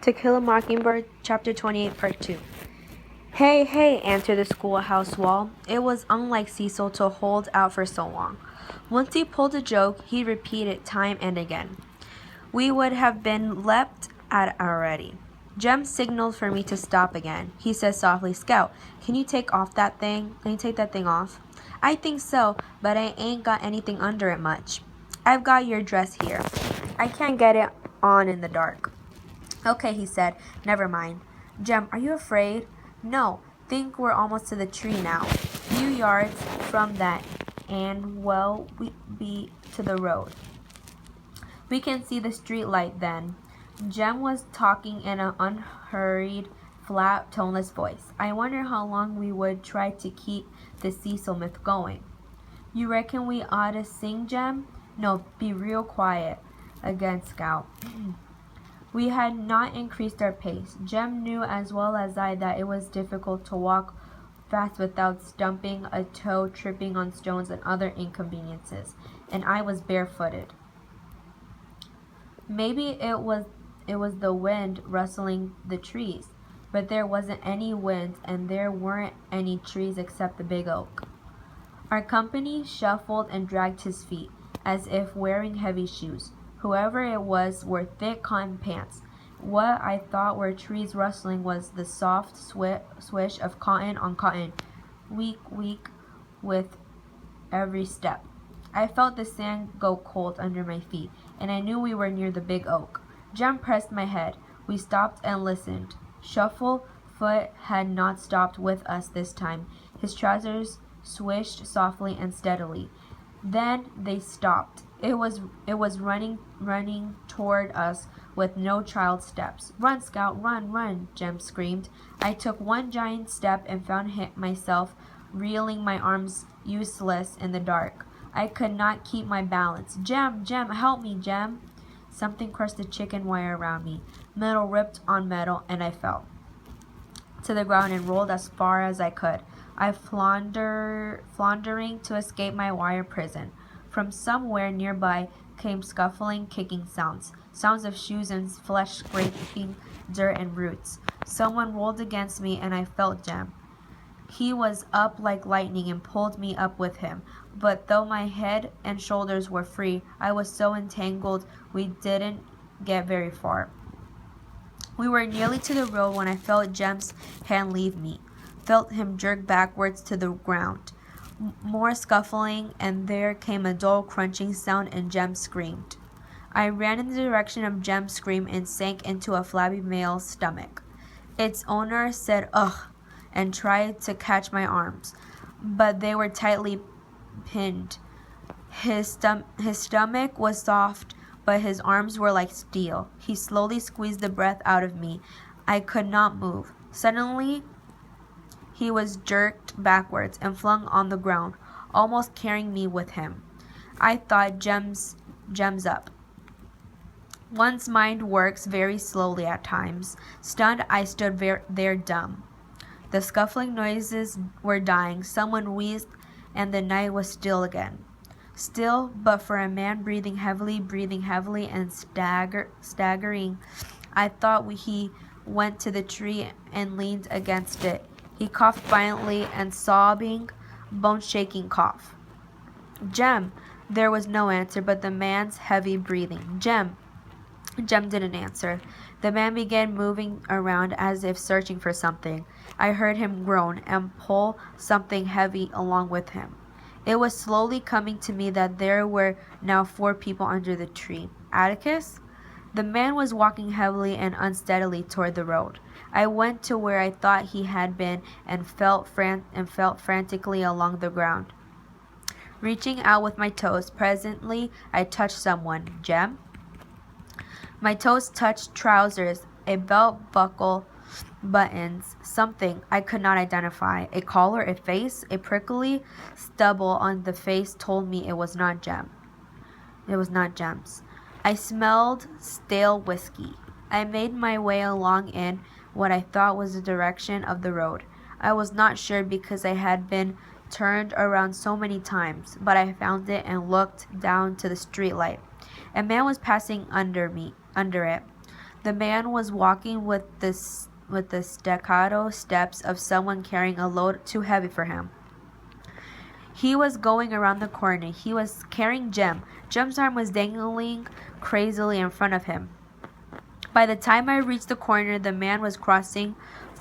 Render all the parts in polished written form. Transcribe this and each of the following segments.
To Kill a Mockingbird, Chapter 28, Part 2. Hey, hey, answered the schoolhouse wall. It was unlike Cecil to hold out for so long. Once he pulled a joke, he'd repeat it time and again. We would have been leapt at already. Jem signaled for me to stop again. He said softly, "Scout, can you take that thing off?" "I think so, but I ain't got anything under it much." "I've got your dress here. I can't get it on in the dark." "Okay," he said. "Never mind." "Jem, are you afraid?" "No. Think we're almost to the tree now. Few yards from that and we'll be to the road. We can see the street light then." Jem was talking in an unhurried, flat, toneless voice. I wonder how long we would try to keep the Cecil myth going. "You reckon we ought to sing, Jem?" "No, be real quiet," again Scout. We had not increased our pace. Jem knew as well as I that it was difficult to walk fast without stumping a toe, tripping on stones, and other inconveniences, and I was barefooted. Maybe it was the wind rustling the trees, but there wasn't any wind, and there weren't any trees except the big oak. Our company shuffled and dragged his feet, as if wearing heavy shoes. Whoever it was wore thick cotton pants. What I thought were trees rustling was the soft swish of cotton on cotton, weak with every step. I felt the sand go cold under my feet, and I knew we were near the big oak. Jem pressed my head. We stopped and listened. Shufflefoot had not stopped with us this time. His trousers swished softly and steadily. Then they stopped. It was running toward us with no child's steps. "Run, Scout, run, run," Jem screamed. I took one giant step and found myself reeling, my arms useless in the dark. I could not keep my balance. "Jem, help me, Jem." Something crushed the chicken wire around me. Metal ripped on metal, and I fell to the ground and rolled as far as I could. I floundering to escape my wire prison. From somewhere nearby came scuffling, kicking sounds of shoes and flesh scraping dirt and roots. Someone rolled against me, and I felt Jem. He was up like lightning and pulled me up with him. But though my head and shoulders were free, I was so entangled we didn't get very far. We were nearly to the road when I felt Jem's hand leave me, felt him jerk backwards to the ground. More scuffling, and there came a dull crunching sound, and Jem screamed. I ran in the direction of Jem's scream and sank into a flabby male's stomach. Its owner said "ugh" and tried to catch my arms, but they were tightly pinned. His stomach was soft, but his arms were like steel. He slowly squeezed the breath out of me. I could not move. Suddenly, he was jerked backwards and flung on the ground, almost carrying me with him. I thought, Jem's up. One's mind works very slowly at times. Stunned, I stood there dumb. The scuffling noises were dying. Someone wheezed, and the night was still again. Still, but for a man breathing heavily and staggering. I thought he went to the tree and leaned against it. He coughed violently and sobbing, bone-shaking cough. "Jem!" There was no answer but the man's heavy breathing. "Jem!" Jem didn't answer. The man began moving around as if searching for something. I heard him groan and pull something heavy along with him. It was slowly coming to me that there were now 4 people under the tree. Atticus? The man was walking heavily and unsteadily toward the road. I went to where I thought he had been and felt frantically along the ground, reaching out with my toes. Presently, I touched someone. "Jem?" My toes touched trousers, a belt buckle, buttons, something I could not identify. A collar, a face, a prickly stubble on the face told me it was not Jem. It was not Jem's. I smelled stale whiskey. I made my way along in what I thought was the direction of the road. I was not sure because I had been turned around so many times, but I found it and looked down to the street light. A man was passing under it. The man was walking with the staccato steps of someone carrying a load too heavy for him. He was going around the corner. He was carrying Jem. Jem's arm was dangling crazily in front of him. By the time I reached the corner, the man was crossing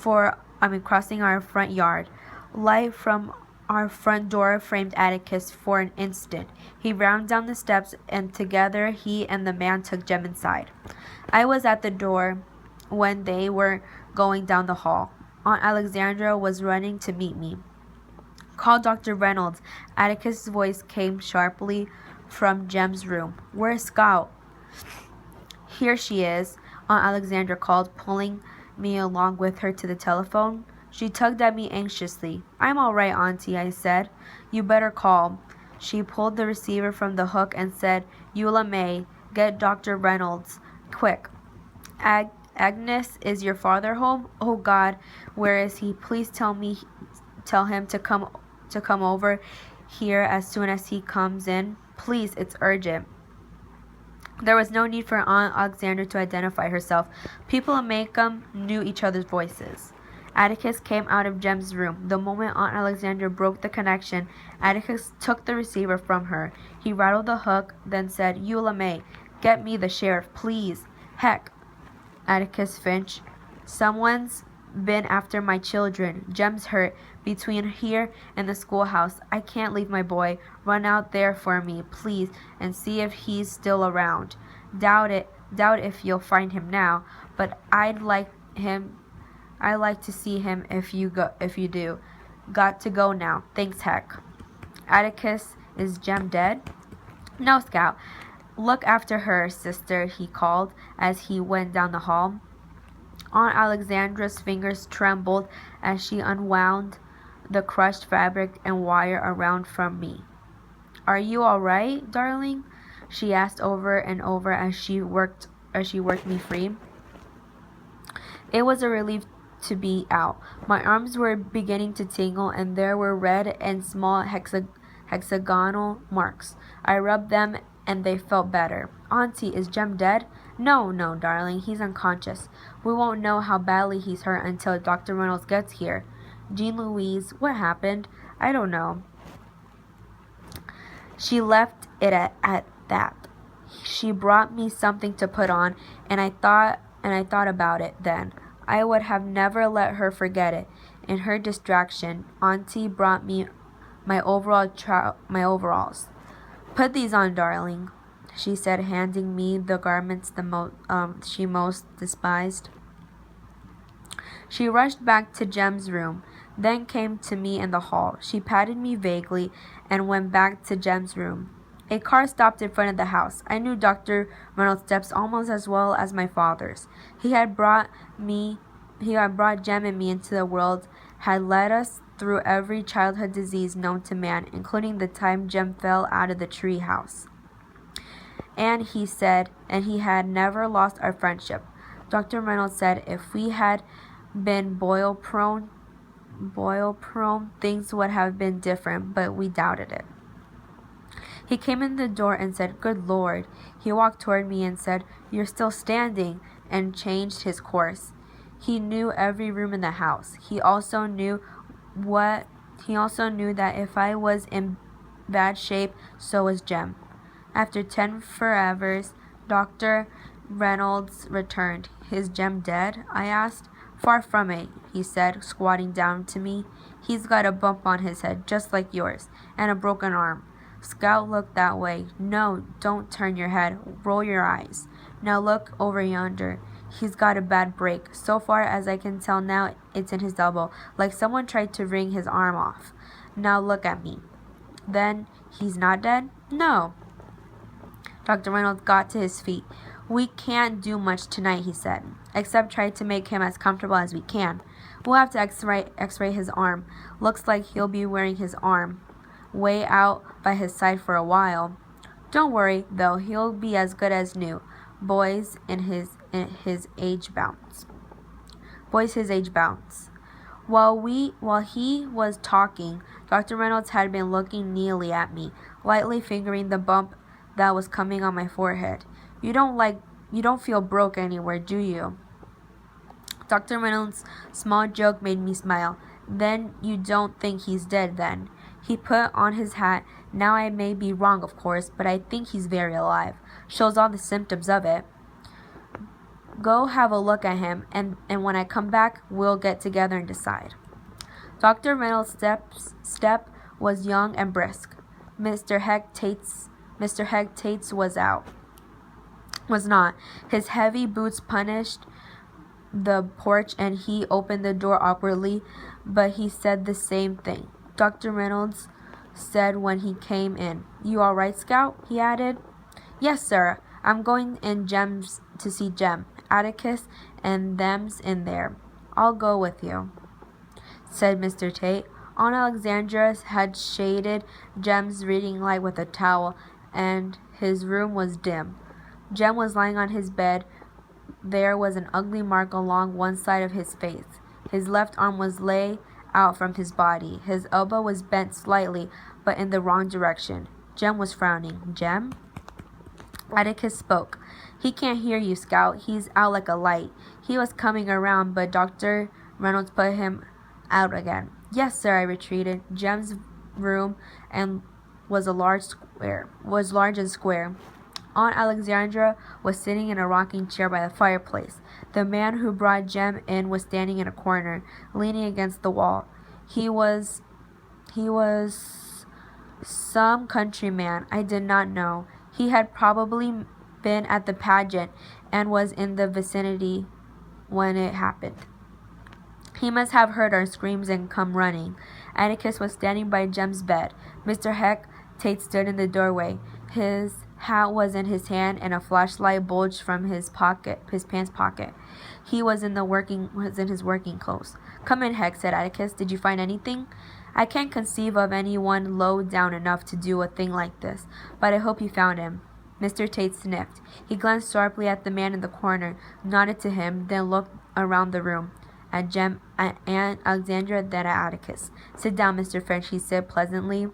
our front yard. Light from our front door framed Atticus for an instant. He ran down the steps, and together he and the man took Jem inside. I was at the door when they were going down the hall. Aunt Alexandra was running to meet me. Call Dr. Reynolds. Atticus' voice came sharply from Jem's room. Where's Scout? Here she is, Aunt Alexandra called, pulling me along with her to the telephone. She tugged at me anxiously. I'm all right, Auntie, I said. You better call. She pulled the receiver from the hook and said, Eula May, get Dr. Reynolds. Quick. Agnes, is your father home? Oh, God, where is he? Please tell him to come over here as soon as he comes in. Please, it's urgent. There was no need for Aunt Alexandra to identify herself. People in Macomb knew each other's voices. Atticus came out of Jem's room. The moment Aunt Alexandra broke the connection, Atticus took the receiver from her. He rattled the hook, then said, Eula May, get me the sheriff, please. Heck, Atticus Finch, someone's been after my children. Jem's hurt. Between here and the schoolhouse. I can't leave my boy. Run out there for me, please, and see if he's still around. Doubt if you'll find him now, but I'd like to see him if you do. Got to go now. Thanks, Heck. Atticus, is Jem dead? No, Scout. Look after her, sister, he called as he went down the hall. Aunt Alexandra's fingers trembled as she unwound the crushed fabric and wire around from me. Are you all right, darling? She asked over and over as she worked me free. It was a relief to be out. My arms were beginning to tingle, and there were red and small hexagonal marks. I rubbed them, and they felt better. Auntie, is Jem dead? No, darling, he's unconscious. We won't know how badly he's hurt until Dr. Reynolds gets here. Jean Louise, what happened? I don't know. She left it at that. She brought me something to put on, and I thought about it then. I would have never let her forget it. In her distraction, Auntie brought me my overalls. Put these on, darling, she said, handing me the garments she most despised. She rushed back to Jem's room, then came to me in the hall. She patted me vaguely and went back to Jem's room. A car stopped in front of the house. I knew Dr. Reynolds' steps almost as well as my father's. He had brought Jem and me into the world, had led us through every childhood disease known to man, including the time Jem fell out of the tree house. And he had never lost our friendship. Dr. Reynolds said if we had been boil prone, things would have been different, but we doubted it. He came in the door and said, Good Lord. He walked toward me and said, You're still standing, and changed his course. He knew every room in the house. He also knew that if I was in bad shape, so was Jem. After 10 forevers, Dr. Reynolds returned. Is Jem dead? I asked. Far from it, he said, squatting down to me. He's got a bump on his head, just like yours, and a broken arm. Scout looked that way. No, don't turn your head. Roll your eyes. Now look over yonder. He's got a bad break. So far as I can tell now, it's in his elbow, like someone tried to wring his arm off. Now look at me. Then he's not dead? No. Dr. Reynolds got to his feet. We can't do much tonight, he said, except try to make him as comfortable as we can. We'll have to x-ray his arm. Looks like he'll be wearing his arm way out by his side for a while. Don't worry, though, he'll be as good as new. Boys his age bounce. While he was talking, Dr. Reynolds had been looking keenly at me, lightly fingering the bump that was coming on my forehead. You don't like You don't feel broke anywhere, do you? Dr. Reynolds' small joke made me smile. Then you don't think he's dead, then? He put on his hat. Now I may be wrong, of course, but I think he's very alive. Shows all the symptoms of it. Go have a look at him, and when I come back, we'll get together and decide. Dr. Reynolds' step was young and brisk. Mr. Heck Tate's was not. His heavy boots punched the porch, and he opened the door awkwardly, but he said the same thing. Dr. Reynolds said when he came in, "You all right, Scout?" he added. "Yes, sir. I'm going in to see Jem. Atticus and them's in there. I'll go with you," said Mr. Tate. Aunt Alexandra had shaded Jem's reading light with a towel, and his room was dim. Jem was lying on his bed. There was an ugly mark along one side of his face. His left arm was lay out from his body. His elbow was bent slightly, but in the wrong direction. Jem was frowning. "Jem?" Atticus spoke. "He can't hear you, Scout. He's out like a light." He was coming around, but Dr. Reynolds put him out again. "Yes, sir," I retreated. Jem's room was large and square. Aunt Alexandra was sitting in a rocking chair by the fireplace. The man who brought Jem in was standing in a corner, leaning against the wall. He was some countryman I did not know. He had probably been at the pageant and was in the vicinity when it happened. He must have heard our screams and come running. Atticus was standing by Jem's bed. Mr. Heck Tate stood in the doorway. His hat was in his hand, and a flashlight bulged from his pants pocket. He was in his working clothes. "Come in, Heck," said Atticus. "Did you find anything?" "I can't conceive of anyone low down enough to do a thing like this, but I hope you found him." Mr. Tate sniffed. He glanced sharply at the man in the corner, nodded to him, then looked around the room, at Jem, at Aunt Alexandra, then at Atticus. "Sit down, Mr. French," he said pleasantly.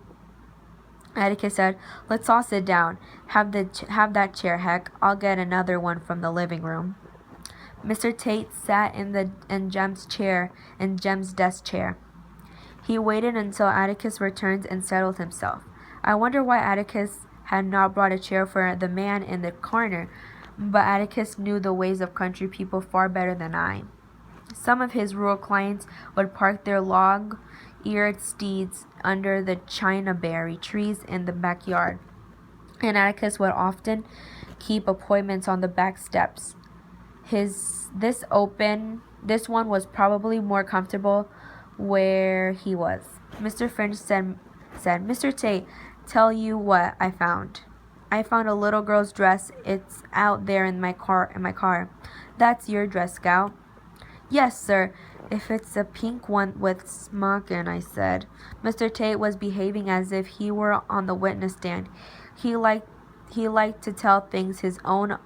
Atticus said, "Let's all sit down. Have that chair, Heck. I'll get another one from the living room." Mr. Tate sat in Jem's desk chair. He waited until Atticus returned and settled himself. I wonder why Atticus had not brought a chair for the man in the corner, but Atticus knew the ways of country people far better than I. Some of his rural clients would park their long-eared steeds under the chinaberry trees in the backyard, and Atticus would often keep appointments on the back steps. This one was probably more comfortable where he was. Mr. Finch said, "Mr. Tate, tell you what I found. I found a little girl's dress. It's out there in my car. That's your dress, Scout." "Yes, sir, if it's a pink one with smocking," I said. Mr. Tate was behaving as if he were on the witness stand. He liked to tell things his own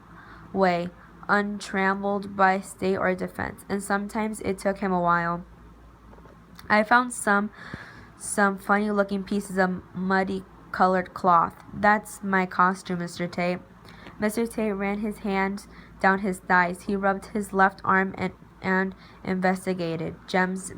way, untrammeled by state or defense, and sometimes it took him a while. "I found some funny-looking pieces of muddy-colored cloth. That's my costume, Mr. Tate." Mr. Tate ran his hands down his thighs. He rubbed his left arm and investigated Jem's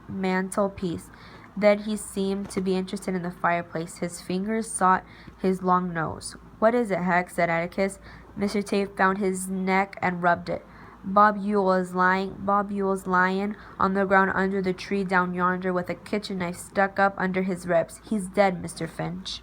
mantelpiece. Then he seemed to be interested in the fireplace. His fingers sought his long nose. "What is it, Heck?" said Atticus. Mr. Tate found his neck and rubbed it. Bob Yule's lying on the ground under the tree down yonder with a kitchen knife stuck up under his ribs. He's dead, Mr. Finch."